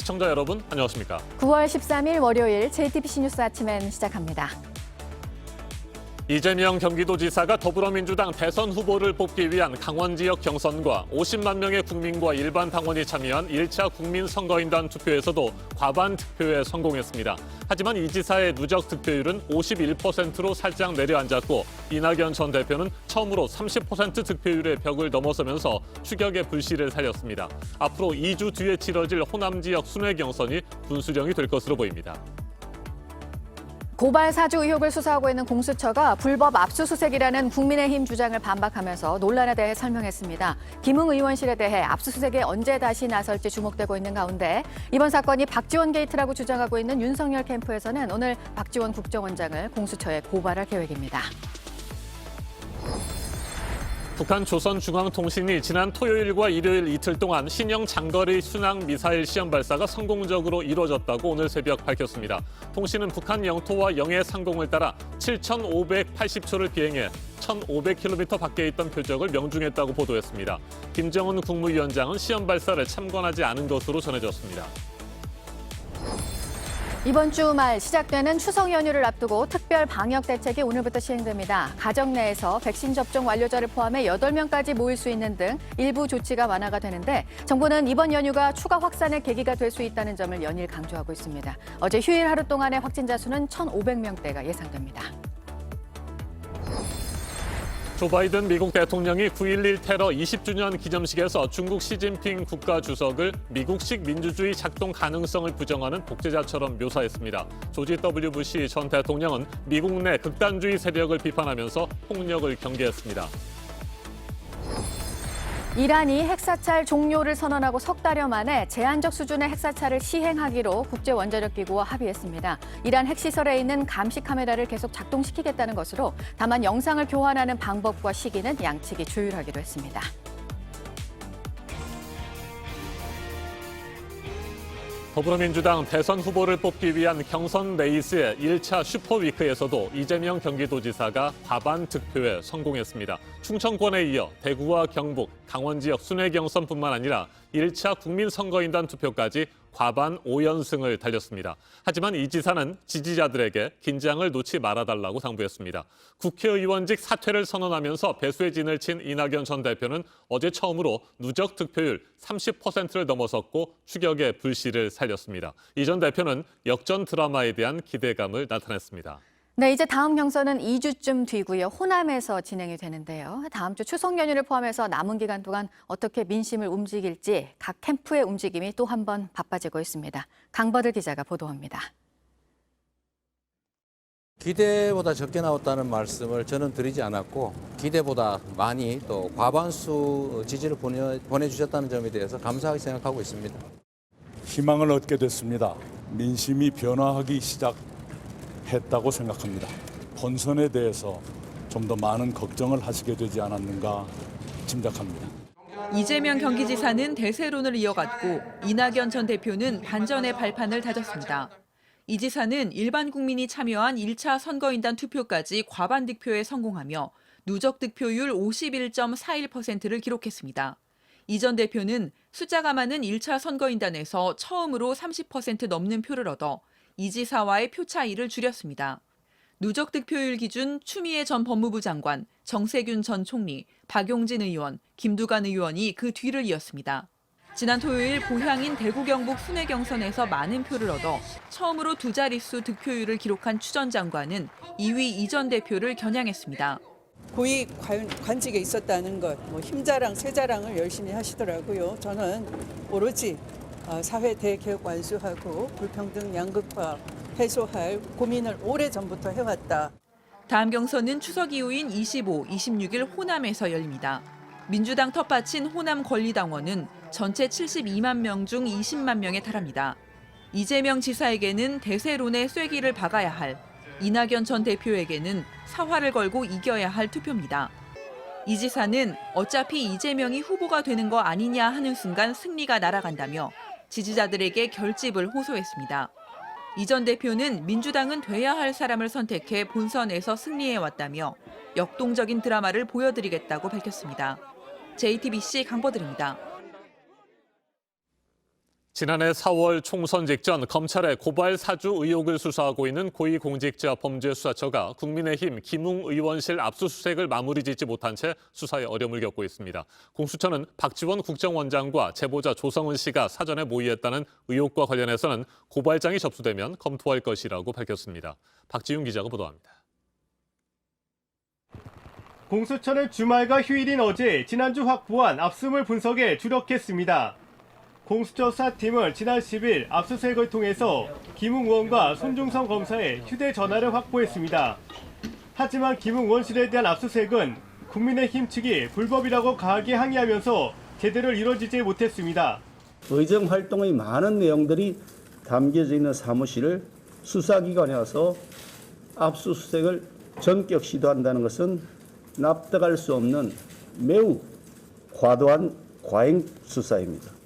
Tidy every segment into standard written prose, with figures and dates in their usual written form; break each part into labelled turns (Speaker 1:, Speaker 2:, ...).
Speaker 1: 시청자 여러분, 안녕하십니까?
Speaker 2: 9월 13일 월요일 JTBC 뉴스 아침엔 시작합니다.
Speaker 1: 이재명 경기도지사가 더불어민주당 대선 후보를 뽑기 위한 강원 지역 경선과 50만 명의 국민과 일반 당원이 참여한 1차 국민선거인단 투표에서도 과반 득표에 성공했습니다. 하지만 이 지사의 누적 득표율은 51%로 살짝 내려앉았고 이낙연 전 대표는 처음으로 30% 득표율의 벽을 넘어서면서 추격의 불씨를 살렸습니다. 앞으로 2주 뒤에 치러질 호남 지역 순회 경선이 분수령이 될 것으로 보입니다.
Speaker 2: 고발 사주 의혹을 수사하고 있는 공수처가 불법 압수수색이라는 국민의힘 주장을 반박하면서 논란에 대해 설명했습니다. 김웅 의원실에 대해 압수수색에 언제 다시 나설지 주목되고 있는 가운데 이번 사건이 박지원 게이트라고 주장하고 있는 윤석열 캠프에서는 오늘 박지원 국정원장을 공수처에 고발할 계획입니다.
Speaker 1: 북한 조선중앙통신이 지난 토요일과 일요일 이틀 동안 신형 장거리 순항 미사일 시험 발사가 성공적으로 이루어졌다고 오늘 새벽 밝혔습니다. 통신은 북한 영토와 영해 상공을 따라 7,580초를 비행해 1,500km 밖에 있던 표적을 명중했다고 보도했습니다. 김정은 국무위원장은 시험 발사를 참관하지 않은 것으로 전해졌습니다.
Speaker 2: 이번 주 말 시작되는 추석 연휴를 앞두고 특별 방역 대책이 오늘부터 시행됩니다. 가정 내에서 백신 접종 완료자를 포함해 8명까지 모일 수 있는 등 일부 조치가 완화가 되는데 정부는 이번 연휴가 추가 확산의 계기가 될 수 있다는 점을 연일 강조하고 있습니다. 어제 휴일 하루 동안의 확진자 수는 1,500명대가 예상됩니다.
Speaker 1: 조 바이든 미국 대통령이 9.11 테러 20주년 기념식에서 중국 시진핑 국가주석을 미국식 민주주의 작동 가능성을 부정하는 독재자처럼 묘사했습니다. 조지 W. 부시 전 대통령은 미국 내 극단주의 세력을 비판하면서 폭력을 경계했습니다.
Speaker 2: 이란이 핵사찰 종료를 선언하고 석 달여 만에 제한적 수준의 핵사찰을 시행하기로 국제원자력기구와 합의했습니다. 이란 핵시설에 있는 감시 카메라를 계속 작동시키겠다는 것으로 다만 영상을 교환하는 방법과 시기는 양측이 조율하기로 했습니다.
Speaker 1: 더불어민주당 대선 후보를 뽑기 위한 경선 레이스의 1차 슈퍼위크에서도 이재명 경기도지사가 과반 득표에 성공했습니다. 충청권에 이어 대구와 경북, 강원 지역 순회 경선뿐만 아니라 1차 국민선거인단 투표까지 과반 5연승을 달렸습니다. 하지만 이 지사는 지지자들에게 긴장을 놓지 말아달라고 당부했습니다. 국회의원직 사퇴를 선언하면서 배수의 진을 친 이낙연 전 대표는 어제 처음으로 누적 득표율 30%를 넘어섰고 추격의 불씨를 살렸습니다. 이 전 대표는 역전 드라마에 대한 기대감을 나타냈습니다.
Speaker 2: 네, 이제 다음 경선은 2주쯤 뒤고요. 호남에서 진행이 되는데요. 다음 주 추석 연휴를 포함해서 남은 기간 동안 어떻게 민심을 움직일지 각 캠프의 움직임이 또 한 번 바빠지고 있습니다. 강버들 기자가 보도합니다.
Speaker 3: 기대보다 적게 나왔다는 말씀을 저는 드리지 않았고 기대보다 많이 또 과반수 지지를 보내주셨다는 점에 대해서 감사하게 생각하고 있습니다.
Speaker 4: 희망을 얻게 됐습니다. 민심이 변화하기 시작했다고 생각합니다. 본선에 대해서 좀 더 많은 걱정을 하시게 되지 않았는가 짐작합니다.
Speaker 5: 이재명 경기지사는 대세론을 이어갔고 이낙연 전 대표는 반전의 발판을 다졌습니다. 이 지사는 일반 국민이 참여한 1차 선거인단 투표까지 과반 득표에 성공하며 누적 득표율 51.41%를 기록했습니다. 이 전 대표는 숫자가 많은 1차 선거인단에서 처음으로 30% 넘는 표를 얻어 이 지사와의 표 차이를 줄였습니다. 누적 득표율 기준 추미애 전 법무부 장관, 정세균 전 총리, 박용진 의원, 김두관 의원이 그 뒤를 이었습니다. 지난 토요일 고향인 대구 경북 순회 경선에서 많은 표를 얻어 처음으로 두 자릿수 득표율을 기록한 추 전 장관은 2위 이 전 대표를 겨냥했습니다.
Speaker 6: 고위 관직에 있었다는 것, 힘자랑 세자랑을 열심히 하시더라고요. 저는 오로지 사회 대개혁 완수하고 불평등 양극화 해소할 고민을 오래전부터 해왔다.
Speaker 5: 다음 경선은 추석 이후인 25, 26일 호남에서 열립니다. 민주당 텃밭인 호남 권리당원은 전체 72만 명 중 20만 명에 달합니다. 이재명 지사에게는 대세론의 쐐기를 박아야 할, 이낙연 전 대표에게는 사활을 걸고 이겨야 할 투표입니다. 이 지사는 어차피 이재명이 후보가 되는 거 아니냐 하는 순간 승리가 날아간다며 지지자들에게 결집을 호소했습니다. 이 전 대표는 민주당은 돼야 할 사람을 선택해 본선에서 승리해왔다며 역동적인 드라마를 보여드리겠다고 밝혔습니다. JTBC 강버들입니다.
Speaker 1: 지난해 4월 총선 직전 검찰의 고발 사주 의혹을 수사하고 있는 고위공직자범죄수사처가 국민의힘 김웅 의원실 압수수색을 마무리 짓지 못한 채 수사에 어려움을 겪고 있습니다. 공수처는 박지원 국정원장과 제보자 조성은 씨가 사전에 모의했다는 의혹과 관련해서는 고발장이 접수되면 검토할 것이라고 밝혔습니다. 박지윤 기자가 보도합니다.
Speaker 7: 공수처는 주말과 휴일인 어제 지난주 확보한 압수물 분석에 주력했습니다. 공수처 수사팀은 지난 10일 압수수색을 통해서 김웅 의원과 손중성 검사의 휴대전화를 확보했습니다. 하지만 김웅 의원실에 대한 압수수색은 국민의힘 측이 불법이라고 강하게 항의하면서 제대로 이루어지지 못했습니다.
Speaker 8: 의정 활동의 많은 내용들이 담겨져 있는 사무실을 수사기관에 와서 압수수색을 전격 시도한다는 것은 납득할 수 없는 매우 과도한 과잉 수사입니다.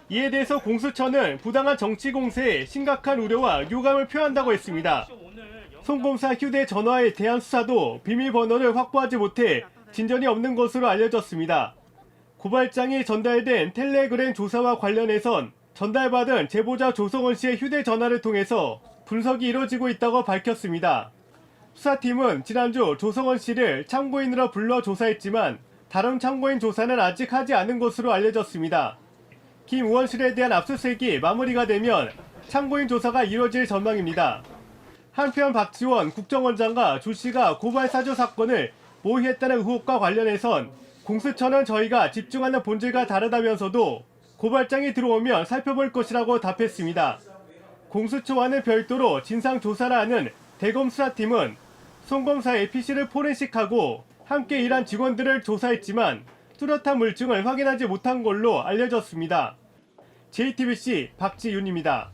Speaker 7: 이에 대해서 공수처는 부당한 정치 공세에 심각한 우려와 유감을 표한다고 했습니다. 송 검사 휴대전화에 대한 수사도 비밀번호를 확보하지 못해 진전이 없는 것으로 알려졌습니다. 고발장이 전달된 텔레그램 조사와 관련해선 전달받은 제보자 조성은 씨의 휴대전화를 통해서 분석이 이루어지고 있다고 밝혔습니다. 수사팀은 지난주 조성은 씨를 참고인으로 불러 조사했지만 다른 참고인 조사는 아직 하지 않은 것으로 알려졌습니다. 김 의원실에 대한 압수수색이 마무리가 되면 참고인 조사가 이루어질 전망입니다. 한편 박지원 국정원장과 조 씨가 고발 사주 사건을 모의했다는 의혹과 관련해선 공수처는 저희가 집중하는 본질과 다르다면서도 고발장이 들어오면 살펴볼 것이라고 답했습니다. 공수처와는 별도로 진상조사를 하는 대검 수사팀은 송 검사의 PC를 포렌식하고 함께 일한 직원들을 조사했지만 뚜렷한 물증을 확인하지 못한 걸로 알려졌습니다. JTBC 박지윤입니다.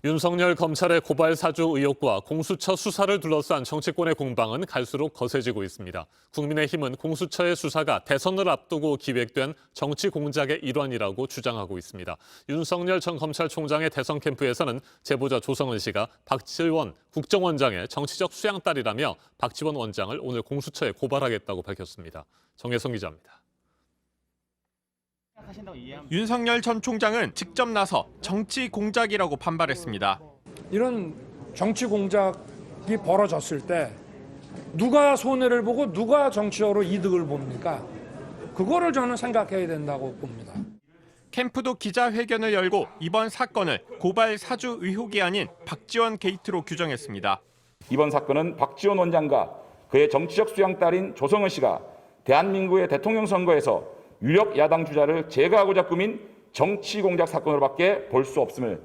Speaker 1: 윤석열 검찰의 고발 사주 의혹과 공수처 수사를 둘러싼 정치권의 공방은 갈수록 거세지고 있습니다. 국민의힘은 공수처의 수사가 대선을 앞두고 기획된 정치 공작의 일환이라고 주장하고 있습니다. 윤석열 전 검찰총장의 대선 캠프에서는 제보자 조성은 씨가 박지원 국정원장의 정치적 수양딸이라며 박지원 원장을 오늘 공수처에 고발하겠다고 밝혔습니다. 정혜성 기자입니다.
Speaker 9: 윤석열 전 총장은 직접 나서 정치 공작이라고 반발했습니다.
Speaker 10: 이런 정치 공작이 벌어졌을 때 누가 손해를 보고 누가 정치적으로 이득을 봅니까? 그거를 저는 생각해야 된다고 봅니다.
Speaker 9: 캠프도 기자회견을 열고 이번 사건을 고발 사주 의혹이 아닌 박지원 게이트로 규정했습니다.
Speaker 11: 이번 사건은 박지원 원장과 그의 정치적 수양딸인 조성은 씨가 대한민국의 대통령 선거에서 유력 야당 주자를 제거하고자 꾸민 정치 공작 사건으로밖에 볼 수 없음을.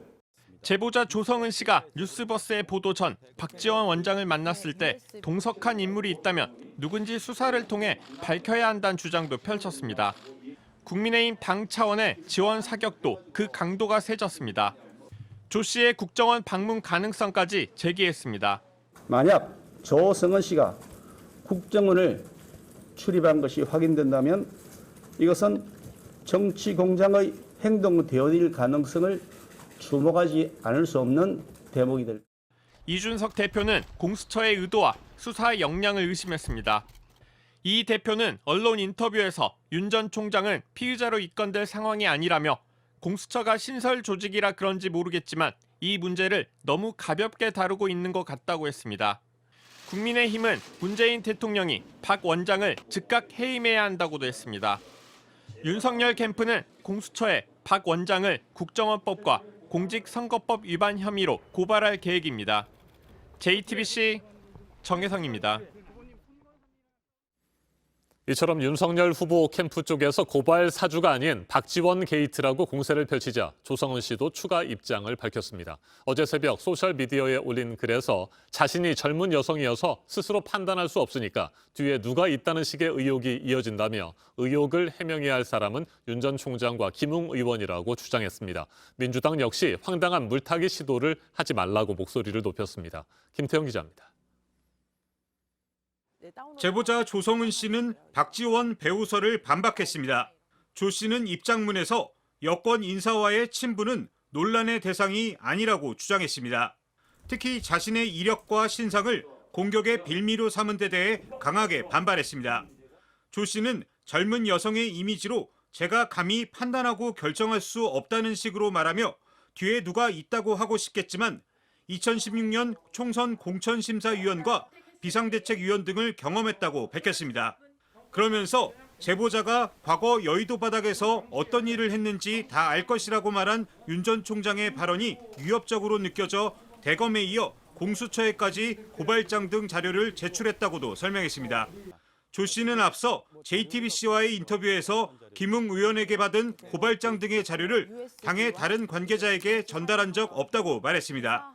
Speaker 9: 제보자 조성은 씨가 뉴스버스의 보도 전 박지원 원장을 만났을 때 동석한 인물이 있다면 누군지 수사를 통해 밝혀야 한다는 주장도 펼쳤습니다. 국민의힘 당 차원의 지원 사격도 그 강도가 세졌습니다. 조 씨의 국정원 방문 가능성까지 제기했습니다.
Speaker 8: 만약 조성은 씨가 국정원을 출입한 것이 확인된다면 이것은 정치 공작의 행동되어질 가능성을 주목하지 않을 수 없는 대목이 될.
Speaker 9: 이준석 대표는 공수처의 의도와 수사의 역량을 의심했습니다. 이 대표는 언론 인터뷰에서 윤 전 총장은 피의자로 입건될 상황이 아니라며 공수처가 신설 조직이라 그런지 모르겠지만 이 문제를 너무 가볍게 다루고 있는 것 같다고 했습니다. 국민의힘은 문재인 대통령이 박 원장을 즉각 해임해야 한다고도 했습니다. 윤석열 캠프는 공수처에 박 원장을 국정원법과 공직선거법 위반 혐의로 고발할 계획입니다. JTBC 정혜성입니다.
Speaker 1: 이처럼 윤석열 후보 캠프 쪽에서 고발 사주가 아닌 박지원 게이트라고 공세를 펼치자 조성은 씨도 추가 입장을 밝혔습니다. 어제 새벽 소셜미디어에 올린 글에서 자신이 젊은 여성이어서 스스로 판단할 수 없으니까 뒤에 누가 있다는 식의 의혹이 이어진다며 의혹을 해명해야 할 사람은 윤 전 총장과 김웅 의원이라고 주장했습니다. 민주당 역시 황당한 물타기 시도를 하지 말라고 목소리를 높였습니다. 김태형 기자입니다.
Speaker 12: 제보자 조성은 씨는 박지원 배우설을 반박했습니다. 조 씨는 입장문에서 여권 인사와의 친분은 논란의 대상이 아니라고 주장했습니다. 특히 자신의 이력과 신상을 공격의 빌미로 삼은 데 대해 강하게 반발했습니다. 조 씨는 젊은 여성의 이미지로 제가 감히 판단하고 결정할 수 없다는 식으로 말하며 뒤에 누가 있다고 하고 싶겠지만 2016년 총선 공천심사위원과 비상대책위원 등을 경험했다고 밝혔습니다. 그러면서 제보자가 과거 여의도 바닥에서 어떤 일을 했는지 다 알 것이라고 말한 윤 전 총장의 발언이 위협적으로 느껴져 대검에 이어 공수처에까지 고발장 등 자료를 제출했다고도 설명했습니다. 조 씨는 앞서 JTBC와의 인터뷰에서 김웅 의원에게 받은 고발장 등의 자료를 당의 다른 관계자에게 전달한 적 없다고 말했습니다.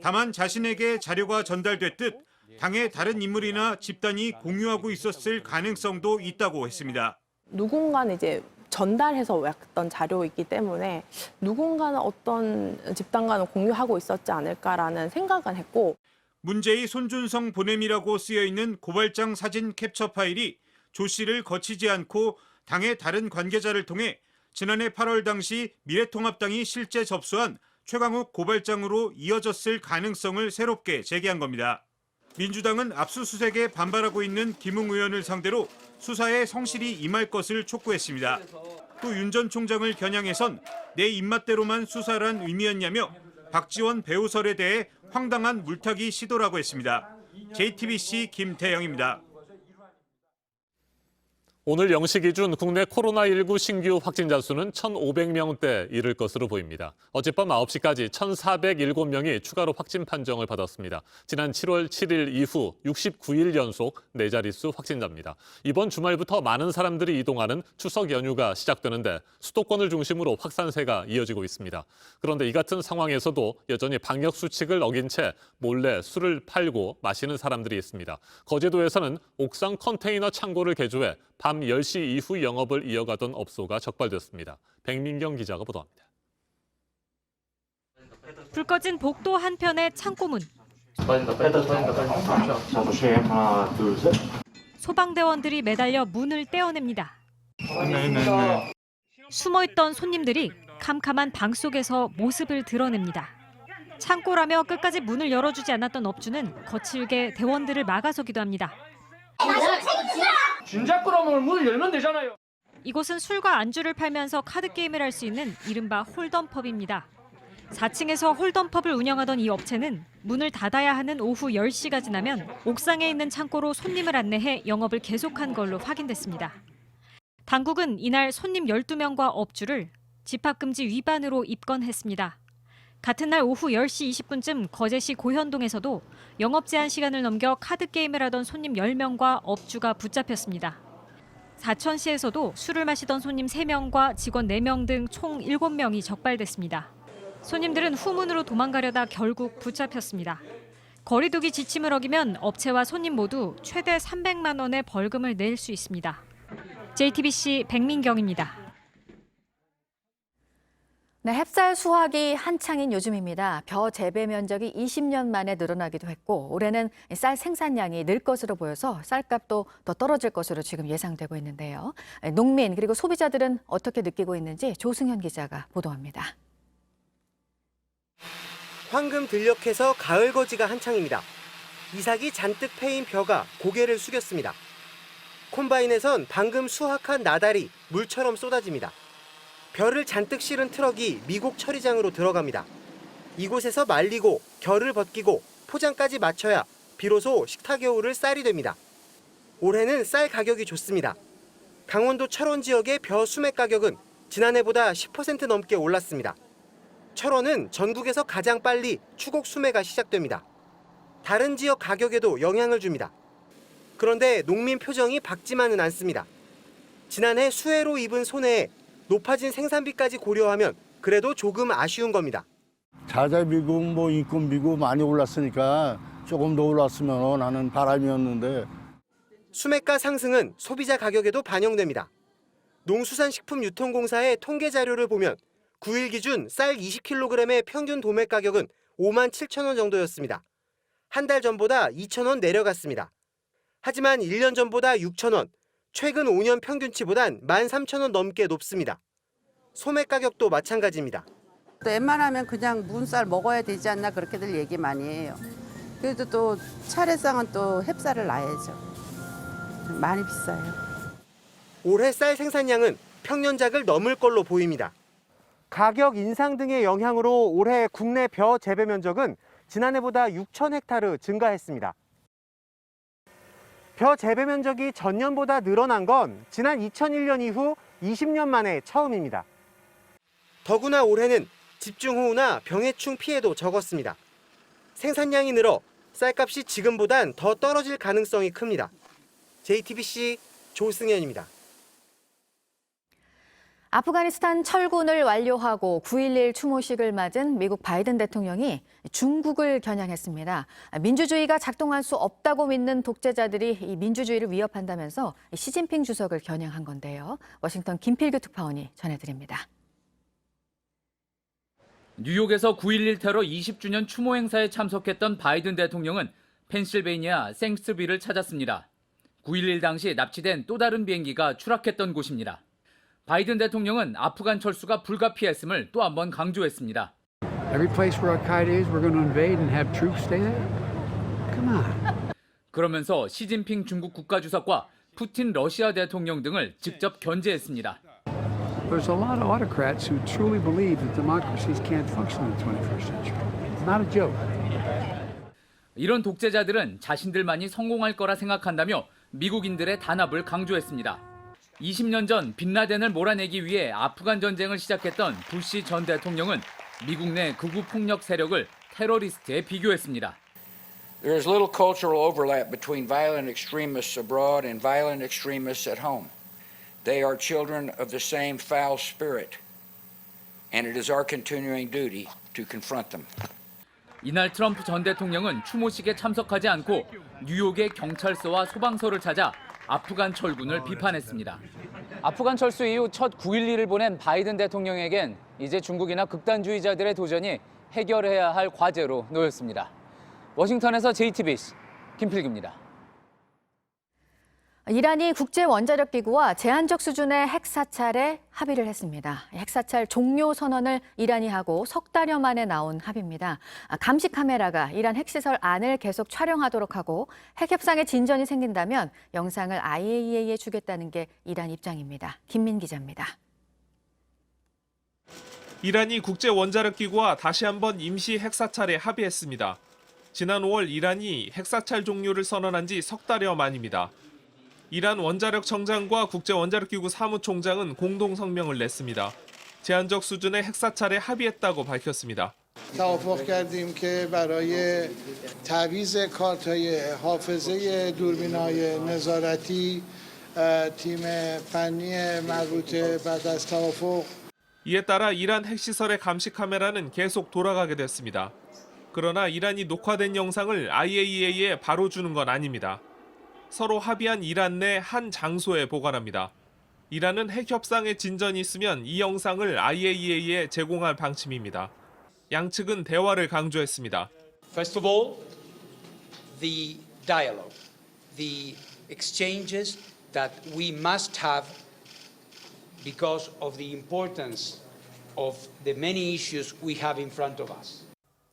Speaker 12: 다만 자신에게 자료가 전달됐듯 당의 다른 인물이나 집단이 공유하고 있었을 가능성도 있다고 했습니다.
Speaker 13: 누군가는 이제 전달해서 왔던 자료이기 때문에 누군가는 어떤 집단과는 공유하고 있었지 않을까라는 생각은 했고,
Speaker 12: 문제의 손준성 보냄이라고 쓰여있는 고발장 사진 캡처 파일이 조 씨를 거치지 않고 당의 다른 관계자를 통해 지난해 8월 당시 미래통합당이 실제 접수한 최강욱 고발장으로 이어졌을 가능성을 새롭게 제기한 겁니다. 민주당은 압수수색에 반발하고 있는 김웅 의원을 상대로 수사에 성실히 임할 것을 촉구했습니다. 또 윤 전 총장을 겨냥해선 내 입맛대로만 수사란 의미였냐며 박지원 배우설에 대해 황당한 물타기 시도라고 했습니다. JTBC 김태영입니다.
Speaker 1: 오늘 0시 기준 국내 코로나19 신규 확진자 수는 1,500명대 이를 것으로 보입니다. 어젯밤 9시까지 1,407명이 추가로 확진 판정을 받았습니다. 지난 7월 7일 이후 69일 연속 4자릿수 확진자입니다. 이번 주말부터 많은 사람들이 이동하는 추석 연휴가 시작되는데 수도권을 중심으로 확산세가 이어지고 있습니다. 그런데 이 같은 상황에서도 여전히 방역 수칙을 어긴 채 몰래 술을 팔고 마시는 사람들이 있습니다. 거제도에서는 옥상 컨테이너 창고를 개조해 밤 10시 이후 영업을 이어가던 업소가 적발됐습니다. 백민경 기자가 보도합니다.
Speaker 14: 불 꺼진 복도 한편의 창고문. 소방대원들이 매달려 문을 떼어냅니다. 숨어있던 손님들이 캄캄한 방 속에서 모습을 드러냅니다. 창고라며 끝까지 문을 열어주지 않았던 업주는 거칠게 대원들을 막아서기도 합니다.
Speaker 10: 진작 그러면 문을 열면 되잖아요.
Speaker 14: 이곳은 술과 안주를 팔면서 카드게임을 할 수 있는 이른바 홀덤펍입니다. 4층에서 홀덤펍을 운영하던 이 업체는 문을 닫아야 하는 오후 10시가 지나면 옥상에 있는 창고로 손님을 안내해 영업을 계속한 걸로 확인됐습니다. 당국은 이날 손님 12명과 업주를 집합금지 위반으로 입건했습니다. 같은 날 오후 10시 20분쯤 거제시 고현동에서도 영업 제한 시간을 넘겨 카드게임을 하던 손님 10명과 업주가 붙잡혔습니다. 사천시에서도 술을 마시던 손님 3명과 직원 4명 등 총 7명이 적발됐습니다. 손님들은 후문으로 도망가려다 결국 붙잡혔습니다. 거리두기 지침을 어기면 업체와 손님 모두 최대 300만 원의 벌금을 낼 수 있습니다. JTBC 백민경입니다.
Speaker 2: 네, 햅쌀 수확이 한창인 요즘입니다. 벼 재배 면적이 20년 만에 늘어나기도 했고 올해는 쌀 생산량이 늘 것으로 보여서 쌀값도 더 떨어질 것으로 지금 예상되고 있는데요. 농민 그리고 소비자들은 어떻게 느끼고 있는지 조승현 기자가 보도합니다.
Speaker 15: 황금 들녘에서 가을 거지가 한창입니다. 이삭이 잔뜩 패인 벼가 고개를 숙였습니다. 콤바인에선 방금 수확한 나달이 물처럼 쏟아집니다. 벼를 잔뜩 실은 트럭이 미국 처리장으로 들어갑니다. 이곳에서 말리고 결을 벗기고 포장까지 마쳐야 비로소 식탁에 오를 쌀이 됩니다. 올해는 쌀 가격이 좋습니다. 강원도 철원 지역의 벼 수매 가격은 지난해보다 10% 넘게 올랐습니다. 철원은 전국에서 가장 빨리 추곡 수매가 시작됩니다. 다른 지역 가격에도 영향을 줍니다. 그런데 농민 표정이 밝지만은 않습니다. 지난해 수해로 입은 손해에 높아진 생산비까지 고려하면 그래도 조금 아쉬운 겁니다.
Speaker 16: 자재비고 인건비고 많이 올랐으니까 조금 더 올랐으면 하는 바람이었는데.
Speaker 15: 수매가 상승은 소비자 가격에도 반영됩니다. 농수산식품유통공사의 통계 자료를 보면 9일 기준 쌀 20kg의 평균 도매 가격은 5만 7천 원 정도였습니다. 한 달 전보다 2천 원 내려갔습니다. 하지만 1년 전보다 6천 원, 최근 5년 평균치보단 13,000원 넘게 높습니다. 소매 가격도 마찬가지입니다.
Speaker 17: 또 웬만하면 그냥 묵은 쌀 먹어야 되지 않나 그렇게들 얘기 많이 해요. 그래도 또 차례상은 또 햅쌀을 놔야죠. 많이 비싸요.
Speaker 15: 올해 쌀 생산량은 평년작을 넘을 걸로 보입니다. 가격 인상 등의 영향으로 올해 국내 벼 재배 면적은 지난해보다 6,000헥타르 증가했습니다. 벼 재배 면적이 전년보다 늘어난 건 지난 2001년 이후 20년 만에 처음입니다. 더구나 올해는 집중호우나 병해충 피해도 적었습니다. 생산량이 늘어 쌀값이 지금보단 더 떨어질 가능성이 큽니다. JTBC 조승현입니다.
Speaker 2: 아프가니스탄 철군을 완료하고 9.11 추모식을 맞은 미국 바이든 대통령이 중국을 겨냥했습니다. 민주주의가 작동할 수 없다고 믿는 독재자들이 이 민주주의를 위협한다면서 시진핑 주석을 겨냥한 건데요. 워싱턴 김필규 특파원이 전해드립니다.
Speaker 18: 뉴욕에서 9.11 테러 20주년 추모 행사에 참석했던 바이든 대통령은 펜실베이니아 생스빌을 찾았습니다. 9.11 당시 납치된 또 다른 비행기가 추락했던 곳입니다. 바이든 대통령은 아프간 철수가 불가피했음을 또 한 번 강조했습니다.
Speaker 19: Every place where Al-Qaeda is, we're going to invade and have troops stay there? Come on.
Speaker 18: 그러면서 시진핑 중국 국가주석과 푸틴 러시아 대통령 등을 직접 견제했습니다.
Speaker 19: There's a lot of autocrats who truly believe that democracies can't function in the 21st century. It's not a joke.
Speaker 18: 이런 독재자들은 자신들만이 성공할 거라 생각한다며 미국인들의 단합을 강조했습니다. 20년 전 빈라덴을 몰아내기 위해 아프간 전쟁을 시작했던 부시 전 대통령은 미국 내 극우 폭력 세력을 테러리스트에 비교했습니다.
Speaker 20: There is little cultural overlap between violent extremists abroad and violent extremists at home. They are children of the same foul spirit, and it is our continuing duty to confront them.
Speaker 18: 이날 트럼프 전 대통령은 추모식에 참석하지 않고 뉴욕의 경찰서와 소방서를 찾아 아프간 철군을 비판했습니다. 아프간 철수 이후 첫 9.11을 보낸 바이든 대통령에겐 이제 중국이나 극단주의자들의 도전이 해결해야 할 과제로 놓였습니다. 워싱턴에서 JTBC 김필규입니다.
Speaker 2: 이란이 국제원자력기구와 제한적 수준의 핵사찰에 합의를 했습니다. 핵사찰 종료 선언을 이란이 하고 석 달여 만에 나온 합의입니다. 감시 카메라가 이란 핵시설 안을 계속 촬영하도록 하고 핵협상에 진전이 생긴다면 영상을 IAEA에 주겠다는 게 이란 입장입니다. 김민 기자입니다.
Speaker 9: 이란이 국제원자력기구와 다시 한번 임시 핵사찰에 합의했습니다. 지난 5월 이란이 핵사찰 종료를 선언한 지 석 달여 만입니다. 이란 원자력청장과 국제원자력기구 사무총장은 공동 성명을 냈습니다. 제한적 수준의 핵사찰에 합의했다고 밝혔습니다.
Speaker 21: توافق کردیم که برای تعویض کارت‌های حافظه دوربین‌های نظارتی تیم فنی مربوطه بعد از توافق
Speaker 9: 이에 따라 이란 핵시설의 감시 카메라는 계속 돌아가게 됐습니다. 그러나 이란이 녹화된 영상을 IAEA에 바로 주는 건 아닙니다. 서로 합의한 이란 내 한 장소에 보관합니다. 이란은 핵협상에 진전이 있으면 이 영상을 IAEA에 제공할 방침입니다. 양측은 대화를 강조했습니다.
Speaker 22: First of all, the dialogue, the exchanges that we must have because of the importance of the many issues we have in front of us.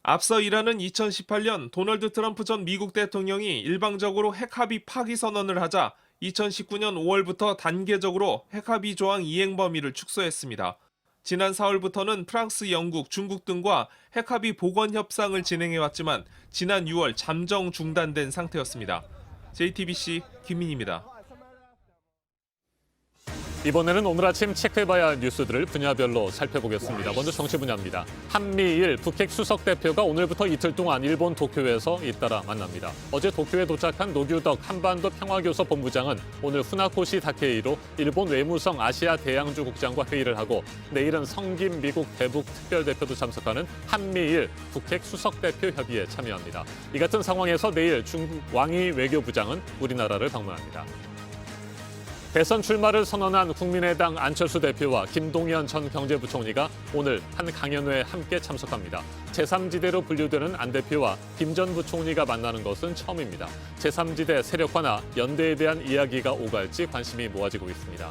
Speaker 9: 앞서 이란은 2018년 도널드 트럼프 전 미국 대통령이 일방적으로 핵합의 파기 선언을 하자 2019년 5월부터 단계적으로 핵합의 조항 이행 범위를 축소했습니다. 지난 4월부터는 프랑스, 영국, 중국 등과 핵합의 복원 협상을 진행해왔지만 지난 6월 잠정 중단된 상태였습니다. JTBC 김민희입니다.
Speaker 1: 이번에는 오늘 아침 체크해봐야 할 뉴스들을 분야별로 살펴보겠습니다. 먼저 정치 분야입니다. 한미일 북핵 수석 대표가 오늘부터 이틀 동안 일본 도쿄에서 잇따라 만납니다. 어제 도쿄에 도착한 노규덕 한반도 평화교섭 본부장은 오늘 후나코시 다케이로 일본 외무성 아시아 대양주 국장과 회의를 하고 내일은 성김 미국 대북 특별대표도 참석하는 한미일 북핵 수석 대표 협의에 참여합니다. 이 같은 상황에서 내일 중국 왕이 외교부장은 우리나라를 방문합니다. 대선 출마를 선언한 국민의당 안철수 대표와 김동연 전 경제부총리가 오늘 한 강연회에 함께 참석합니다. 제3지대로 분류되는 안 대표와 김 전 부총리가 만나는 것은 처음입니다. 제3지대 세력화나 연대에 대한 이야기가 오갈지 관심이 모아지고 있습니다.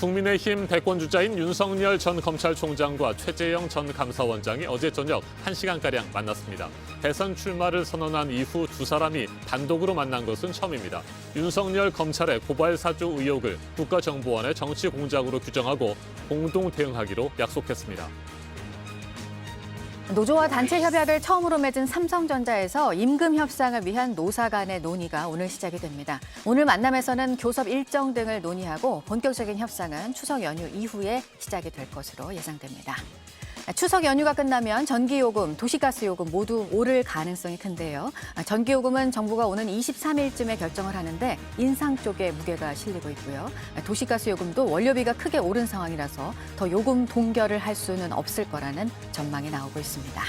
Speaker 1: 국민의힘 대권주자인 윤석열 전 검찰총장과 최재형 전 감사원장이 어제 저녁 1시간가량 만났습니다. 대선 출마를 선언한 이후 두 사람이 단독으로 만난 것은 처음입니다. 윤석열 검찰의 고발 사주 의혹을 국가정보원의 정치 공작으로 규정하고 공동 대응하기로 약속했습니다.
Speaker 2: 노조와 단체 협약을 처음으로 맺은 삼성전자에서 임금 협상을 위한 노사 간의 논의가 오늘 시작이 됩니다. 오늘 만남에서는 교섭 일정 등을 논의하고 본격적인 협상은 추석 연휴 이후에 시작이 될 것으로 예상됩니다. 추석 연휴가 끝나면 전기요금, 도시가스요금 모두 오를 가능성이 큰데요. 전기요금은 정부가 오는 23일쯤에 결정을 하는데 인상 쪽에 무게가 실리고 있고요. 도시가스요금도 원료비가 크게 오른 상황이라서 더 요금 동결을 할 수는 없을 거라는 전망이 나오고 있습니다.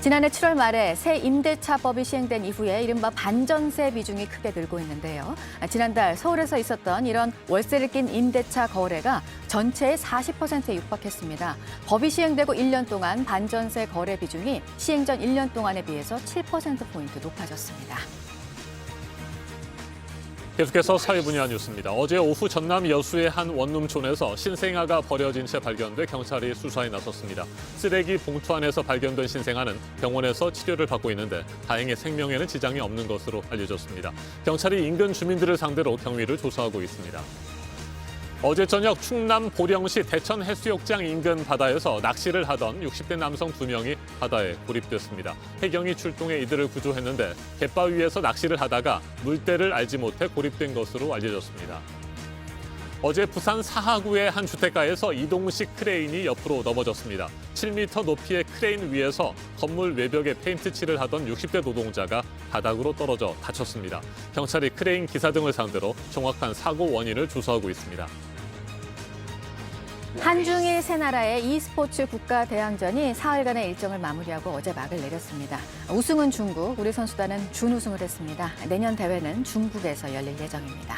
Speaker 2: 지난해 7월 말에 새 임대차법이 시행된 이후에 이른바 반전세 비중이 크게 늘고 있는데요. 지난달 서울에서 있었던 이런 월세를 낀 임대차 거래가 전체의 40%에 육박했습니다. 법이 시행되고 1년 동안 반전세 거래 비중이 시행 전 1년 동안에 비해서 7%포인트 높아졌습니다.
Speaker 1: 계속해서 사회 분야 뉴스입니다. 어제 오후 전남 여수의 한 원룸촌에서 신생아가 버려진 채 발견돼 경찰이 수사에 나섰습니다. 쓰레기 봉투 안에서 발견된 신생아는 병원에서 치료를 받고 있는데 다행히 생명에는 지장이 없는 것으로 알려졌습니다. 경찰이 인근 주민들을 상대로 경위를 조사하고 있습니다. 어제 저녁 충남 보령시 대천 해수욕장 인근 바다에서 낚시를 하던 60대 남성 2명이 바다에 고립됐습니다. 해경이 출동해 이들을 구조했는데 갯바위에서 낚시를 하다가 물때를 알지 못해 고립된 것으로 알려졌습니다. 어제 부산 사하구의 한 주택가에서 이동식 크레인이 옆으로 넘어졌습니다. 7m 높이의 크레인 위에서 건물 외벽에 페인트 칠을 하던 60대 노동자가 바닥으로 떨어져 다쳤습니다. 경찰이 크레인 기사 등을 상대로 정확한 사고 원인을 조사하고 있습니다.
Speaker 2: 한중일 세 나라의 e스포츠 국가대항전이 사흘간의 일정을 마무리하고 어제 막을 내렸습니다. 우승은 중국, 우리 선수단은 준우승을 했습니다. 내년 대회는 중국에서 열릴 예정입니다.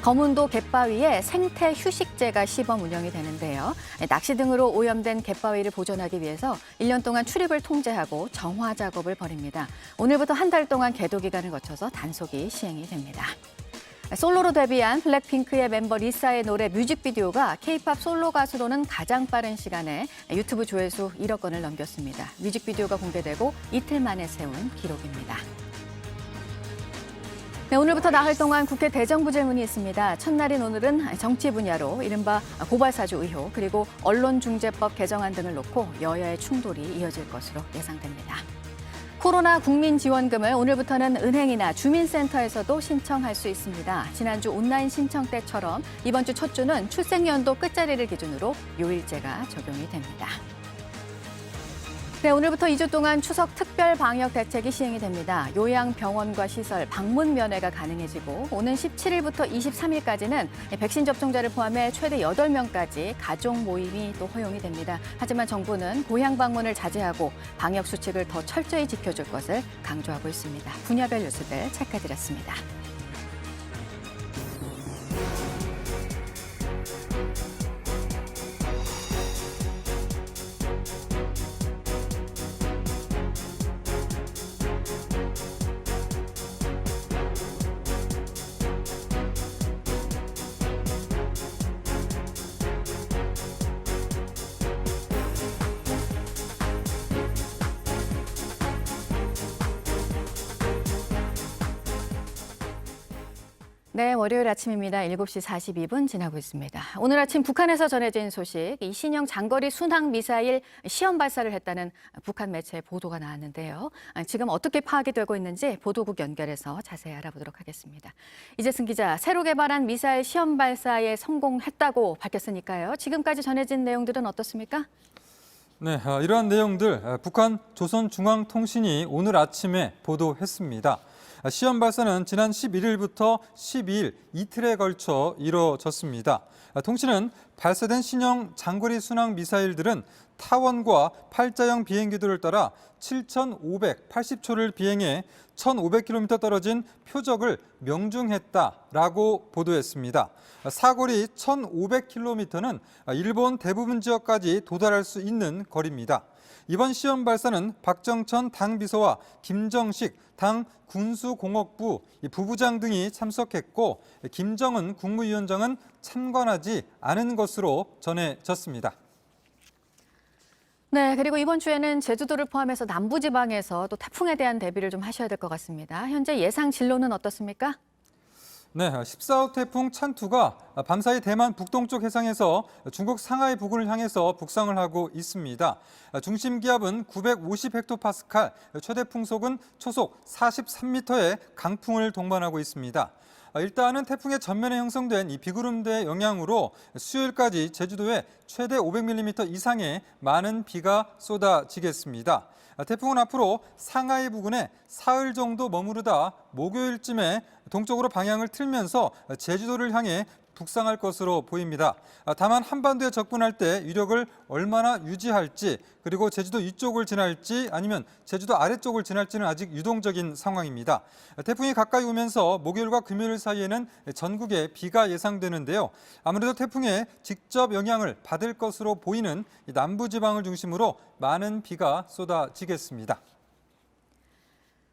Speaker 2: 거문도 갯바위에 생태 휴식제가 시범 운영이 되는데요. 낚시 등으로 오염된 갯바위를 보존하기 위해서 1년 동안 출입을 통제하고 정화 작업을 벌입니다. 오늘부터 한 달 동안 계도 기간을 거쳐서 단속이 시행이 됩니다. 솔로로 데뷔한 블랙핑크의 멤버 리사의 노래 뮤직비디오가 K-팝 솔로 가수로는 가장 빠른 시간에 유튜브 조회수 1억 건을 넘겼습니다. 뮤직비디오가 공개되고 이틀 만에 세운 기록입니다. 네, 오늘부터 나흘 동안 국회 대정부 질문이 있습니다. 첫날인 오늘은 정치 분야로 이른바 고발사주 의혹 그리고 언론중재법 개정안 등을 놓고 여야의 충돌이 이어질 것으로 예상됩니다. 코로나 국민지원금을 오늘부터는 은행이나 주민센터에서도 신청할 수 있습니다. 지난주 온라인 신청 때처럼 이번 주 첫 주는 출생연도 끝자리를 기준으로 요일제가 적용이 됩니다. 네, 오늘부터 2주 동안 추석 특별 방역 대책이 시행이 됩니다. 요양병원과 시설, 방문 면회가 가능해지고 오는 17일부터 23일까지는 백신 접종자를 포함해 최대 8명까지 가족 모임이 또 허용이 됩니다. 하지만 정부는 고향 방문을 자제하고 방역 수칙을 더 철저히 지켜줄 것을 강조하고 있습니다. 분야별 뉴스들 체크해드렸습니다. 네, 월요일 아침입니다. 7시 42분 지나고 있습니다. 오늘 아침 북한에서 전해진 소식, 이 신형 장거리 순항 미사일 시험 발사를 했다는 북한 매체의 보도가 나왔는데요. 지금 어떻게 파악이 되고 있는지 보도국 연결해서 자세히 알아보도록 하겠습니다. 이재승 기자, 새로 개발한 미사일 시험 발사에 성공했다고 밝혔으니까요. 지금까지 전해진 내용들은 어떻습니까?
Speaker 3: 네, 이러한 내용들 북한 조선중앙통신이 오늘 아침에 보도했습니다. 시험 발사는 지난 11일부터 12일 이틀에 걸쳐 이뤄졌습니다. 통신은 발사된 신형 장거리 순항 미사일들은 타원과 팔자형 비행기들을 따라 7,580초를 비행해 1,500km 떨어진 표적을 명중했다라고 보도했습니다. 사거리 1,500km는 일본 대부분 지역까지 도달할 수 있는 거리입니다. 이번 시험 발사는 박정천 당 비서와 김정식 당 군수공업부 부부장 등이 참석했고 김정은 국무위원장은 참관하지 않은 것으로 전해졌습니다.
Speaker 2: 네, 그리고 이번 주에는 제주도를 포함해서 남부지방에서 또 태풍에 대한 대비를 좀 하셔야 될 것 같습니다. 현재 예상 진로는 어떻습니까?
Speaker 3: 네, 14호 태풍 찬투가 밤사이 대만 북동쪽 해상에서 중국 상하이 부근을 향해서 북상을 하고 있습니다. 중심 기압은 950헥토파스칼, 최대 풍속은 초속 43m의 강풍을 동반하고 있습니다. 일단은 태풍의 전면에 형성된 이 비구름대 영향으로 수요일까지 제주도에 최대 500mm 이상의 많은 비가 쏟아지겠습니다. 태풍은 앞으로 상하이 부근에 사흘 정도 머무르다 목요일쯤에 동쪽으로 방향을 틀면서 제주도를 향해 북상할 것으로 보입니다. 다만 한반도에 접근할 때 위력을 얼마나 유지할지, 그리고 제주도 위쪽을 지날지 아니면 제주도 아래쪽을 지날지는 아직 유동적인 상황입니다. 태풍이 가까이 오면서 목요일과 금요일 사이에는 전국에 비가 예상되는데요. 아무래도 태풍의 직접 영향을 받을 것으로 보이는 남부지방을 중심으로 많은 비가 쏟아지겠습니다.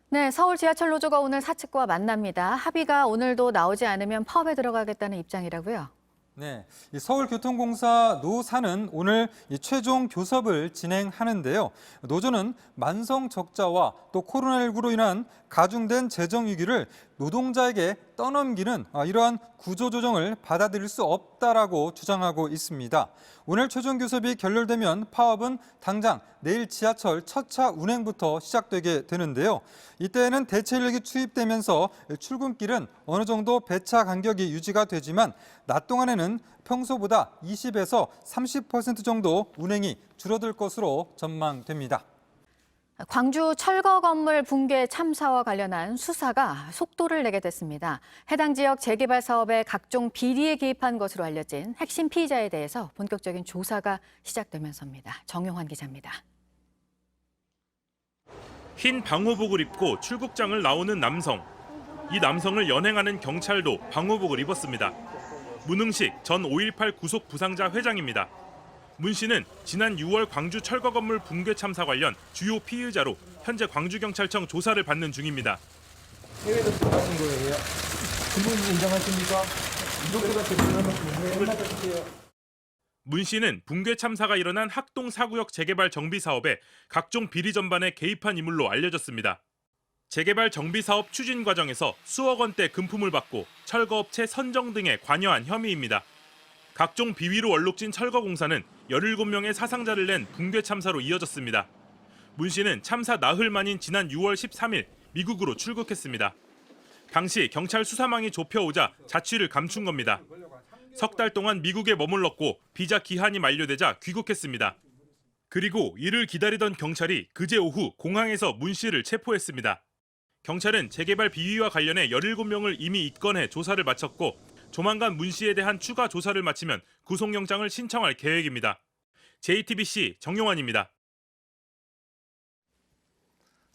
Speaker 2: 네, 서울 지하철 노조가 오늘 사측과 만납니다. 합의가 오늘도 나오지 않으면 파업에 들어가겠다는 입장이라고요.
Speaker 3: 네, 서울교통공사 노사는 오늘 최종 교섭을 진행하는데요. 노조는 만성 적자와 또 코로나19로 인한 가중된 재정 위기를 노동자에게 떠넘기는 이러한 구조조정을 받아들일 수 없다라고 주장하고 있습니다. 오늘 최종 교섭이 결렬되면 파업은 당장 내일 지하철 첫 차 운행부터 시작되게 되는데요. 이때에는 대체 인력이 투입되면서 출근길은 어느 정도 배차 간격이 유지가 되지만 낮 동안에는 평소보다 20에서 30% 정도 운행이 줄어들 것으로 전망됩니다.
Speaker 2: 광주 철거 건물 붕괴 참사와 관련한 수사가 속도를 내게 됐습니다. 해당 지역 재개발 사업에 각종 비리에 개입한 것으로 알려진 핵심 피의자에 대해서 본격적인 조사가 시작되면서입니다. 정용환 기자입니다.
Speaker 4: 흰 방호복을 입고 출국장을 나오는 남성. 이 남성을 연행하는 경찰도 방호복을 입었습니다. 문흥식 전 5.18 구속 부상자 회장입니다. 문 씨는 지난 6월 광주 철거 건물 붕괴 참사 관련 주요 피의자로 현재 광주경찰청 조사를 받는 중입니다.
Speaker 6: 해외에서 들어가신 거예요? 그분 인정하십니까? 이것보다 대표하면 해주세요.
Speaker 4: 문 씨는 붕괴 참사가 일어난 학동 4구역 재개발 정비 사업에 각종 비리 전반에 개입한 인물로 알려졌습니다. 재개발 정비 사업 추진 과정에서 수억 원대 금품을 받고 철거업체 선정 등에 관여한 혐의입니다. 각종 비위로 얼룩진 철거공사는 17명의 사상자를 낸 붕괴 참사로 이어졌습니다. 문 씨는 참사 나흘 만인 지난 6월 13일 미국으로 출국했습니다. 당시 경찰 수사망이 좁혀오자 자취를 감춘 겁니다. 석 달 동안 미국에 머물렀고 비자 기한이 만료되자 귀국했습니다. 그리고 이를 기다리던 경찰이 그제 오후 공항에서 문 씨를 체포했습니다. 경찰은 재개발 비위와 관련해 17명을 이미 입건해 조사를 마쳤고 조만간 문 씨에 대한 추가 조사를 마치면 구속영장을 신청할 계획입니다. JTBC 정용환입니다.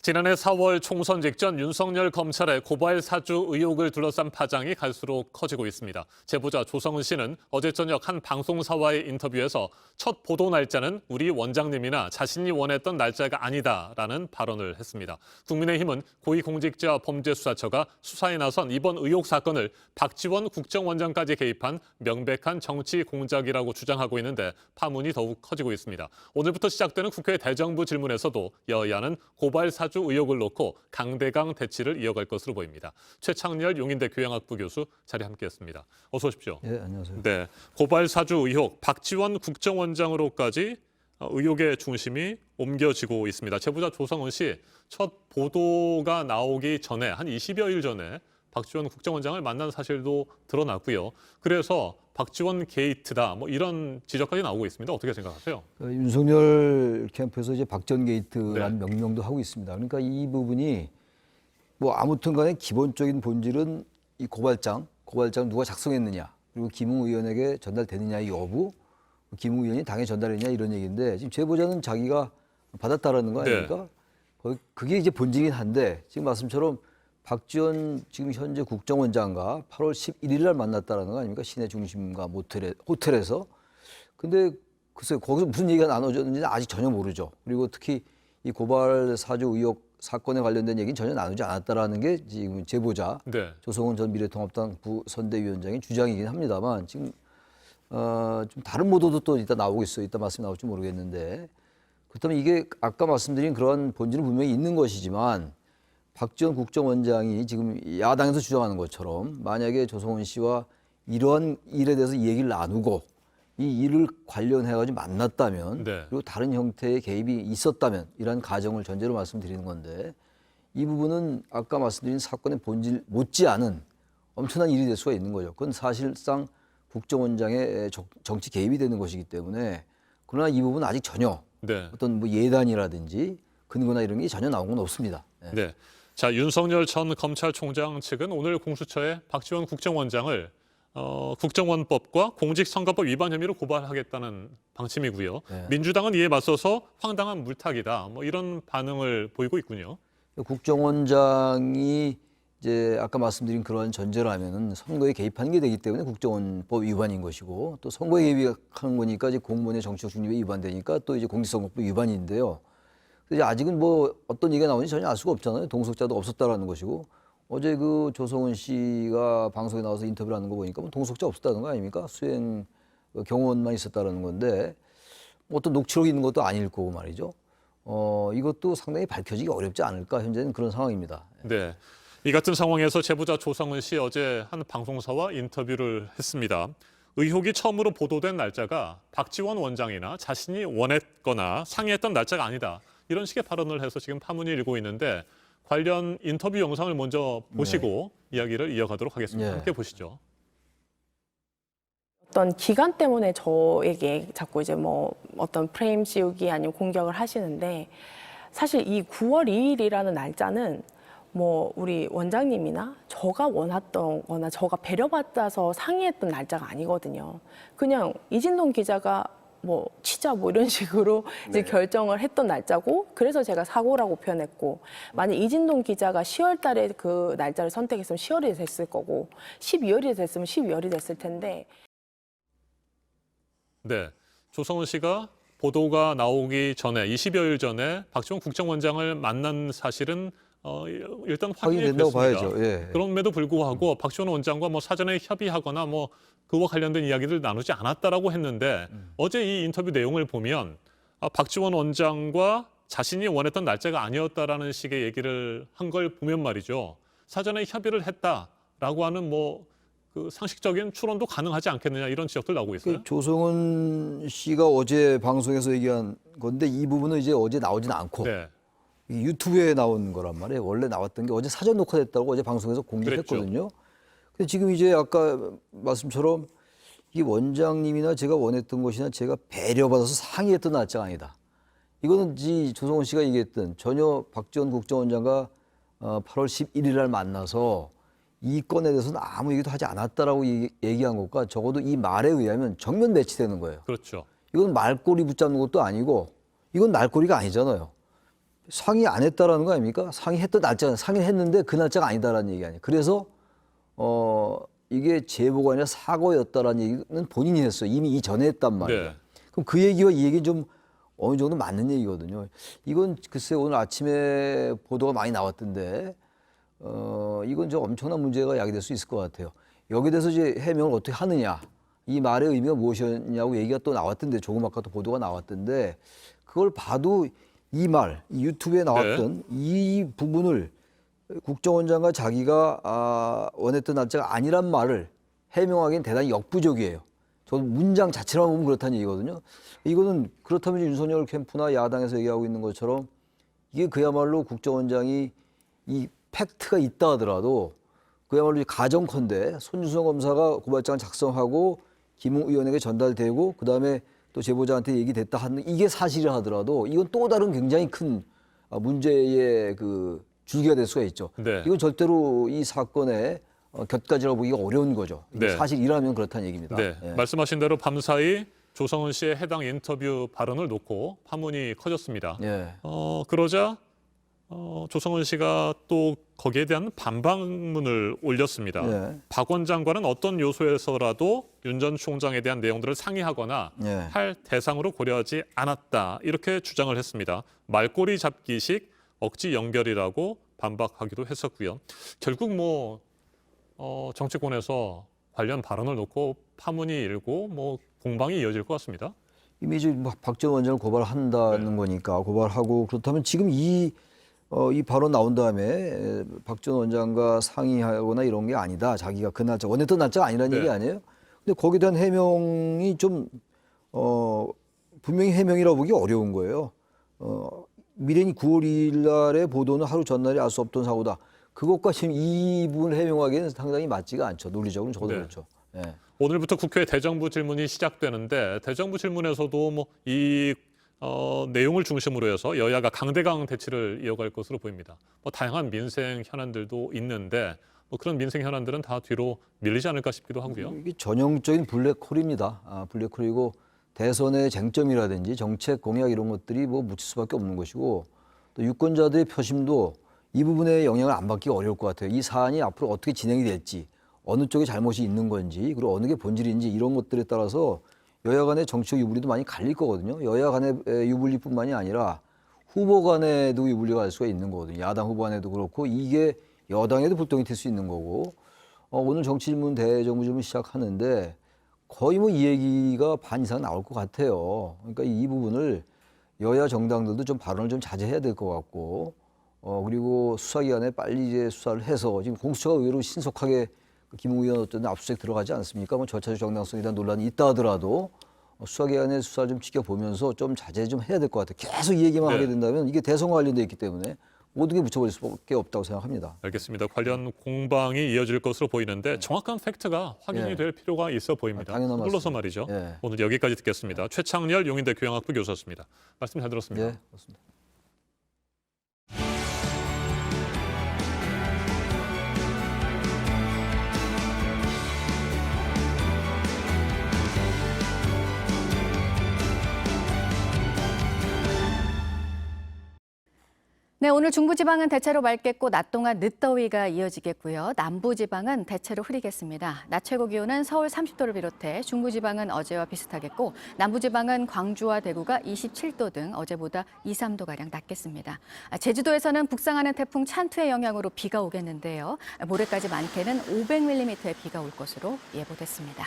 Speaker 1: 지난해 4월 총선 직전 윤석열 검찰의 고발 사주 의혹을 둘러싼 파장이 갈수록 커지고 있습니다. 제보자 조성은 씨는 어제 저녁 한 방송사와의 인터뷰에서 첫 보도 날짜는 우리 원장님이나 자신이 원했던 날짜가 아니다라는 발언을 했습니다. 국민의힘은 고위공직자범죄수사처가 수사에 나선 이번 의혹 사건을 박지원 국정원장까지 개입한 명백한 정치 공작이라고 주장하고 있는데 파문이 더욱 커지고 있습니다. 오늘부터 시작되는 국회 대정부 질문에서도 여야는 고발 사주 의혹을 놓고 강대강 대치를 이어갈 것으로 보입니다. 최창렬 용인대 교양학부 교수 자리 함께했습니다. 어서 오십시오.
Speaker 23: 네, 안녕하세요.
Speaker 1: 네, 고발 사주 의혹, 박지원 국정원장으로까지 의혹의 중심이 옮겨지고 있습니다. 제보자 조성은 씨, 첫 보도가 나오기 전에 한 20여일 전에 박지원 국정원장을 만난 사실도 드러났고요. 그래서 박지원 게이트다, 이런 지적까지 나오고 있습니다. 어떻게 생각하세요?
Speaker 23: 윤석열 캠프에서 이제 박전 게이트라는
Speaker 1: 네.
Speaker 23: 명명도 하고 있습니다. 그러니까 이 부분이 아무튼 간에 기본적인 본질은 이 고발장 누가 작성했느냐, 그리고 김웅 의원에게 전달되느냐의 여부, 김웅 의원이 당에 전달했냐 이런 얘기인데 지금 제보자는 자기가 받았다라는 거 아닙니까? 네. 그게 이제 본질이긴 한데 지금 말씀처럼 박지원 지금 현재 국정원장과 8월 11일 날 만났다라는 거 아닙니까? 시내 중심가 호텔에서. 근데 글쎄요, 거기서 무슨 얘기가 나눠졌는지는 아직 전혀 모르죠. 그리고 특히 이 고발 사주 의혹 사건에 관련된 얘기는 전혀 나누지 않았다라는 게 지금 제보자 조성은 전 미래통합당 부선대위원장의 주장이긴 합니다만 지금 좀 다른 보도도 또 이따 나오고 있어요. 이따 말씀이 나올지 모르겠는데 그렇다면 이게 아까 말씀드린 그런 본질은 분명히 있는 것이지만 박지원 국정원장이 지금 야당에서 주장하는 것처럼 만약에 조성은 씨와 이러한 일에 대해서 얘기를 나누고 이 일을 관련해가지고 만났다면
Speaker 1: 네.
Speaker 23: 그리고 다른 형태의 개입이 있었다면 이러한 가정을 전제로 말씀드리는 건데 이 부분은 아까 말씀드린 사건의 본질 못지않은 엄청난 일이 될 수가 있는 거죠. 그건 사실상 국정원장의 정치 개입이 되는 것이기 때문에 그러나 이 부분은 아직 전혀
Speaker 1: 네.
Speaker 23: 어떤 뭐 예단이라든지 근거나 이런 게 전혀 나온 건 없습니다. 네.
Speaker 1: 네. 자, 윤석열 전 검찰총장 측은 오늘 공수처에 박지원 국정원장을 국정원법과 공직선거법 위반 혐의로 고발하겠다는 방침이고요.
Speaker 23: 네.
Speaker 1: 민주당은 이에 맞서서 황당한 물타기다. 뭐 이런 반응을 보이고 있군요.
Speaker 23: 국정원장이 이제 아까 말씀드린 그런 전제라면은 선거에 개입하는 게 되기 때문에 국정원법 위반인 것이고 또 선거에 개입하는 거니까 이제 공무원의 정치적 중립에 위반되니까 또 이제 공직선거법 위반인데요. 이제 아직은 뭐 어떤 얘기가 나오는지 전혀 알 수가 없잖아요. 동석자도 없었다라는 것이고 어제 그 조성은 씨가 방송에 나와서 인터뷰를 하는 거 보니까 뭐 동석자 없었다는 거 아닙니까? 수행 경호원만 있었다라는 건데 뭐 어떤 녹취록이 있는 것도 아닐 거고 말이죠. 이것도 상당히 밝혀지기 어렵지 않을까 현재는 그런 상황입니다.
Speaker 1: 네. 이 같은 상황에서 제보자 조성은 씨 어제 한 방송사와 인터뷰를 했습니다. 의혹이 처음으로 보도된 날짜가 박지원 원장이나 자신이 원했거나 상의했던 날짜가 아니다. 이런 식의 발언을 해서 지금 파문이 일고 있는데 관련 인터뷰 영상을 먼저 보시고 이야기를 이어가도록 하겠습니다. 함께 보시죠.
Speaker 13: 어떤 기간 때문에 저에게 자꾸 이제 뭐 어떤 프레임 씌우기 아니면 공격을 하시는데 사실 이 9월 2일이라는 날짜는 뭐 우리 원장님이나 저가 원했던 거나 저가 배려받아서 상의했던 날짜가 아니거든요. 그냥 이진동 기자가 뭐 치자 뭐 이런 식으로 이제 결정을 했던 날짜고 그래서 제가 사고라고 표현했고 만약 이진동 기자가 10월 달에 그 날짜를 선택했으면 10월이 됐을 거고 12월이 됐으면 12월이 됐을 텐데
Speaker 1: 네. 조성은 씨가 보도가 나오기 전에 20여일 전에 박지원 국정원장을 만난 사실은 일단 확인이
Speaker 23: 된다고
Speaker 1: 됐습니다.
Speaker 23: 봐야죠. 예.
Speaker 1: 그럼에도 불구하고 박지원 원장과 뭐 사전에 협의하거나 뭐 그와 관련된 이야기를 나누지 않았다라고 했는데 어제 이 인터뷰 내용을 보면 박지원 원장과 자신이 원했던 날짜가 아니었다라는 식의 얘기를 한 걸 보면 말이죠. 사전에 협의를 했다라고 하는 뭐 그 상식적인 추론도 가능하지 않겠느냐 이런 지적들 나오고 있어요.
Speaker 23: 조성은 씨가 어제 방송에서 얘기한 건데 이 부분은 이제 어제 나오진 않고
Speaker 1: 네.
Speaker 23: 유튜브에 나온 거란 말이에요. 원래 나왔던 게 어제 사전 녹화됐다고 어제 방송에서 공개했거든요. 근데 지금 이제 아까 말씀처럼 이 원장님이나 제가 원했던 것이나 제가 배려받아서 상의했던 날짜가 아니다. 이거는 조성은 씨가 얘기했던 전혀 박지원 국정원장과 8월 11일 날 만나서 이 건에 대해서는 아무 얘기도 하지 않았다라고 얘기한 것과 적어도 이 말에 의하면 정면 배치되는 거예요.
Speaker 1: 그렇죠.
Speaker 23: 이건 말꼬리 붙잡는 것도 아니고 이건 날꼬리가 아니잖아요. 상의 안 했다라는 거 아닙니까? 상의했던 날짜는 상의했는데 그 날짜가 아니다라는 얘기 아니에요. 그래서 이게 제보가 아니라 사고였다라는 얘기는 본인이 했어요. 이미 이전에 했단 말이에요.
Speaker 1: 네.
Speaker 23: 그럼 그 얘기와 이 얘기는 좀 어느 정도 맞는 얘기거든요. 이건 글쎄 오늘 아침에 보도가 많이 나왔던데 이건 좀 엄청난 문제가 야기될 수 있을 것 같아요. 여기에 대해서 이제 해명을 어떻게 하느냐, 이 말의 의미가 무엇이었냐고 얘기가 또 나왔던데 조금 아까 또 보도가 나왔던데 그걸 봐도 이 말, 이 유튜브에 나왔던 이 부분을 국정원장과 자기가 원했던 날짜가 아니란 말을 해명하기엔 대단히 역부족이에요. 저도 문장 자체만 보면 그렇다는 얘기거든요. 이거는 그렇다면 윤석열 캠프나 야당에서 얘기하고 있는 것처럼 이게 그야말로 국정원장이 이 팩트가 있다 하더라도 그야말로 가정컨대 손준성 검사가 고발장을 작성하고 김웅 의원에게 전달되고 그다음에 또 제보자한테 얘기됐다 하는 이게 사실이라 하더라도 이건 또 다른 굉장히 큰 문제의 그 줄기가 될 수가 있죠.
Speaker 1: 네.
Speaker 23: 이건 절대로 이 사건의 곁가지라고 보기가 어려운 거죠.
Speaker 1: 네.
Speaker 23: 사실이라면 그렇다는 얘기입니다.
Speaker 1: 네.
Speaker 23: 예.
Speaker 1: 말씀하신 대로 밤사이 조성은 씨의 해당 인터뷰 발언을 놓고 파문이 커졌습니다.
Speaker 23: 예.
Speaker 1: 그러자 조성은 씨가 또 거기에 대한 반박문을 올렸습니다.
Speaker 23: 네.
Speaker 1: 박 원장과는 어떤 요소에서라도 윤 전 총장에 대한 내용들을 상의하거나
Speaker 23: 네.
Speaker 1: 할 대상으로 고려하지 않았다. 이렇게 주장을 했습니다. 말꼬리 잡기식 억지 연결이라고 반박하기도 했었고요. 결국 뭐 정치권에서 관련 발언을 놓고 파문이 일고 뭐 공방이 이어질 것 같습니다.
Speaker 23: 이미 이제 박지원 원장을 고발한다는 거니까 고발하고 그렇다면 지금 이 발언 나온 다음에 박지원 원장과 상의하거나 이런 게 아니다. 자기가 그 날짜 원했던 날짜가 아니라는 얘기 아니에요? 근데 거기에 대한 해명이 좀 분명히 해명이라고 보기 어려운 거예요. 미래인 9월 2일 날의 보도는 하루 전날에 알 수 없던 사고다. 그것과 지금 이 부분을 해명하기에는 상당히 맞지가 않죠. 논리적으로는 적어도 그렇죠. 예.
Speaker 1: 오늘부터 국회 대정부 질문이 시작되는데 대정부 질문에서도 뭐 이 내용을 중심으로 해서 여야가 강대강 대치를 이어갈 것으로 보입니다. 뭐 다양한 민생 현안들도 있는데 뭐 그런 민생 현안들은 다 뒤로 밀리지 않을까 싶기도 하고요.
Speaker 23: 이게 전형적인 블랙홀입니다. 블랙홀이고 대선의 쟁점이라든지 정책 공약 이런 것들이 뭐 묻힐 수밖에 없는 것이고 또 유권자들의 표심도 이 부분에 영향을 안 받기 어려울 것 같아요. 이 사안이 앞으로 어떻게 진행이 될지 어느 쪽에 잘못이 있는 건지 그리고 어느 게 본질인지 이런 것들에 따라서 여야 간의 정치적 유불리도 많이 갈릴 거거든요. 여야 간의 유불리뿐만이 아니라 후보 간에도 유불리가 갈 수가 있는 거거든요. 야당 후보 간에도 그렇고 이게 여당에도 불똥이 튈 수 있는 거고 오늘 정치질문 대정부 질문 시작하는데 거의 뭐 이 얘기가 반 이상 나올 것 같아요. 그러니까 이 부분을 여야 정당들도 좀 발언을 좀 자제해야 될 것 같고 그리고 수사기관에 빨리 이제 수사를 해서 지금 공수처가 의외로 신속하게 김웅 의원 어떤 압수수색 들어가지 않습니까? 뭐 절차적 정당성에 대한 논란이 있다 하더라도 수사기관의 수사를 좀 지켜보면서 좀 자제 좀 해야 될 것 같아요. 계속 이 얘기만 하게 된다면 이게 대선과 관련돼 있기 때문에 모든 게 묻혀버릴 수밖에 없다고 생각합니다.
Speaker 1: 알겠습니다. 관련 공방이 이어질 것으로 보이는데 정확한 팩트가 확인이 될 필요가 있어 보입니다. 눌러서 말이죠. 오늘 여기까지 듣겠습니다. 최창렬 용인대 교양학부 교수였습니다. 말씀 잘 들었습니다.
Speaker 23: 네, 그렇습니다.
Speaker 2: 네, 오늘 중부지방은 대체로 맑겠고 낮 동안 늦더위가 이어지겠고요. 남부지방은 대체로 흐리겠습니다. 낮 최고 기온은 서울 30도를 비롯해 중부지방은 어제와 비슷하겠고 남부지방은 광주와 대구가 27도 등 어제보다 2, 3도가량 낮겠습니다. 제주도에서는 북상하는 태풍 찬투의 영향으로 비가 오겠는데요. 모레까지 많게는 500mm의 비가 올 것으로 예보됐습니다.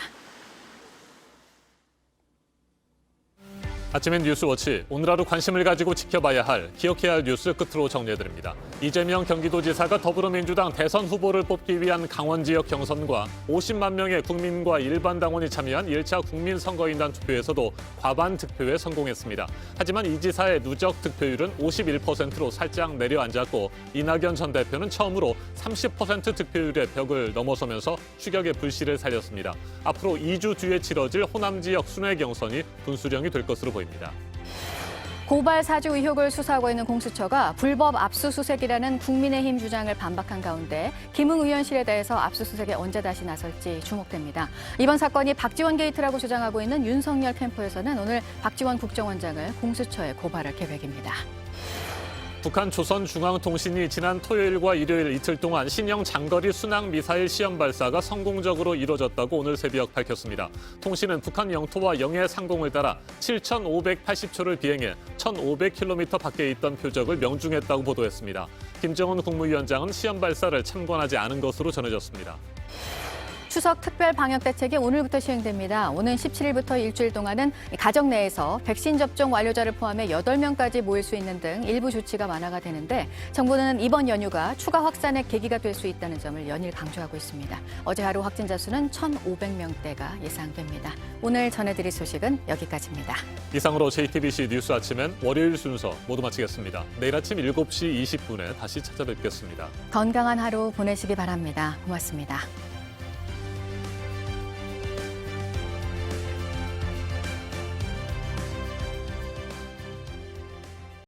Speaker 1: 아침엔 뉴스워치, 오늘 하루 관심을 가지고 지켜봐야 할, 기억해야 할 뉴스 끝으로 정리해드립니다. 이재명 경기도지사가 더불어민주당 대선 후보를 뽑기 위한 강원 지역 경선과 50만 명의 국민과 일반 당원이 참여한 1차 국민선거인단 투표에서도 과반 득표에 성공했습니다. 하지만 이 지사의 누적 득표율은 51%로 살짝 내려앉았고 이낙연 전 대표는 처음으로 30% 득표율의 벽을 넘어서면서 추격의 불씨를 살렸습니다. 앞으로 2주 뒤에 치러질 호남 지역 순회 경선이 분수령이 될 것으로 보입니다.
Speaker 2: 고발 사주 의혹을 수사하고 있는 공수처가 불법 압수수색이라는 국민의힘 주장을 반박한 가운데 김웅 의원실에 대해서 압수수색에 언제 다시 나설지 주목됩니다. 이번 사건이 박지원 게이트라고 주장하고 있는 윤석열 캠프에서는 오늘 박지원 국정원장을 공수처에 고발할 계획입니다.
Speaker 1: 북한 조선중앙통신이 지난 토요일과 일요일 이틀 동안 신형 장거리 순항 미사일 시험 발사가 성공적으로 이뤄졌다고 오늘 새벽 밝혔습니다. 통신은 북한 영토와 영해 상공을 따라 7,580초를 비행해 1,500km 밖에 있던 표적을 명중했다고 보도했습니다. 김정은 국무위원장은 시험 발사를 참관하지 않은 것으로 전해졌습니다.
Speaker 2: 추석 특별 방역 대책이 오늘부터 시행됩니다. 오는 17일부터 일주일 동안은 가정 내에서 백신 접종 완료자를 포함해 8명까지 모일 수 있는 등 일부 조치가 완화가 되는데 정부는 이번 연휴가 추가 확산의 계기가 될 수 있다는 점을 연일 강조하고 있습니다. 어제 하루 확진자 수는 1,500명대가 예상됩니다. 오늘 전해드릴 소식은 여기까지입니다.
Speaker 1: 이상으로 JTBC 뉴스 아침엔 월요일 순서 모두 마치겠습니다. 내일 아침 7시 20분에 다시 찾아뵙겠습니다.
Speaker 2: 건강한 하루 보내시기 바랍니다. 고맙습니다.